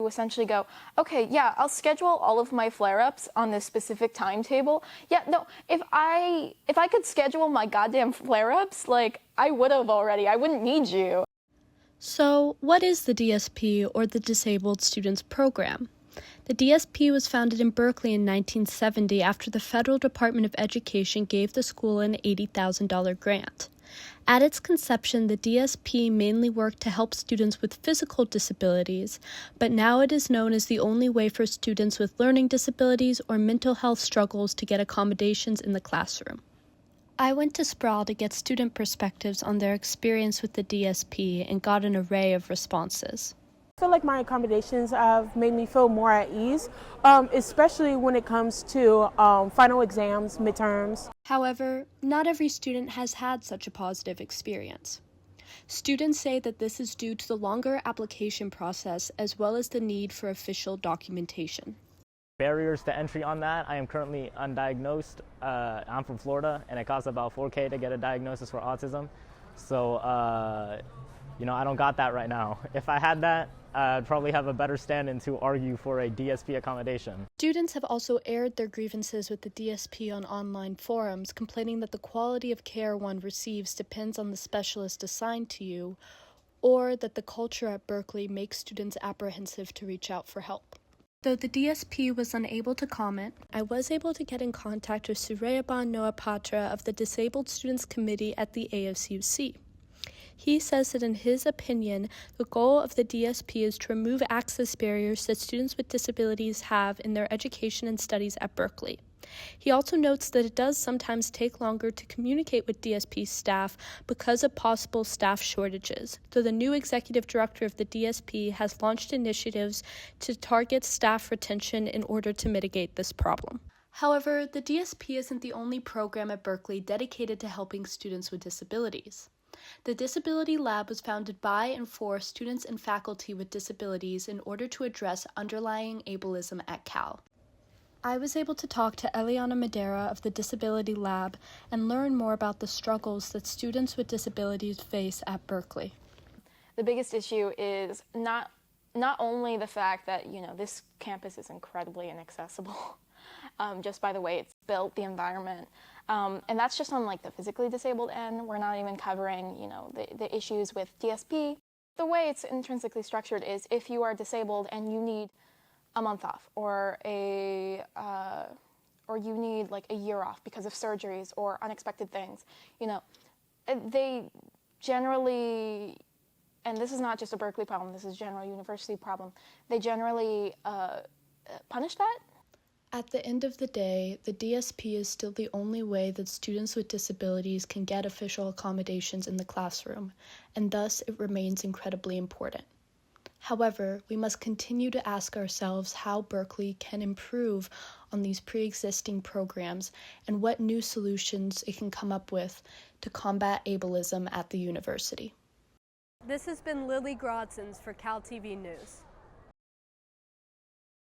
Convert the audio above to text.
essentially go, okay, yeah, I'll schedule all of my flare-ups on this specific timetable. Yeah, no, if I could schedule my goddamn flare-ups, like, I would have already. I wouldn't need you. So, what is the DSP, or the Disabled Students Program? The DSP was founded in Berkeley in 1970 after the Federal Department of Education gave the school an $80,000 grant. At its conception, the DSP mainly worked to help students with physical disabilities, but now it is known as the only way for students with learning disabilities or mental health struggles to get accommodations in the classroom. I went to Sproul to get student perspectives on their experience with the DSP and got an array of responses. I feel like my accommodations have made me feel more at ease, especially when it comes to final exams, midterms. However, not every student has had such a positive experience. Students say that this is due to the longer application process as well as the need for official documentation. Barriers to entry on that: I am currently undiagnosed. I'm from Florida, and it costs about $4,000 to get a diagnosis for autism. So, I don't got that right now. If I had that, I'd probably have a better stand-in to argue for a DSP accommodation. Students have also aired their grievances with the DSP on online forums, complaining that the quality of care one receives depends on the specialist assigned to you, or that the culture at Berkeley makes students apprehensive to reach out for help. Though the DSP was unable to comment, I was able to get in contact with Suryaban Noapatra of the Disabled Students Committee at the ASUC. He says that in his opinion, the goal of the DSP is to remove access barriers that students with disabilities have in their education and studies at Berkeley. He also notes that it does sometimes take longer to communicate with DSP staff because of possible staff shortages, though the new executive director of the DSP has launched initiatives to target staff retention in order to mitigate this problem. However, the DSP isn't the only program at Berkeley dedicated to helping students with disabilities. The Disability Lab was founded by and for students and faculty with disabilities in order to address underlying ableism at Cal. I was able to talk to Eliana Madera of the Disability Lab and learn more about the struggles that students with disabilities face at Berkeley. The biggest issue is not only the fact that, this campus is incredibly inaccessible, just by the way it's built, the environment. And that's just on the physically disabled end. We're not even covering, the issues with DSP. The way it's intrinsically structured is if you are disabled and you need a month off or you need a year off because of surgeries or unexpected things, they generally, and this is not just a Berkeley problem, this is a general university problem, they generally punish that. At the end of the day, the DSP is still the only way that students with disabilities can get official accommodations in the classroom, and thus it remains incredibly important. However, we must continue to ask ourselves how Berkeley can improve on these pre-existing programs and what new solutions it can come up with to combat ableism at the university. This has been Lily Grodzins for CalTV News.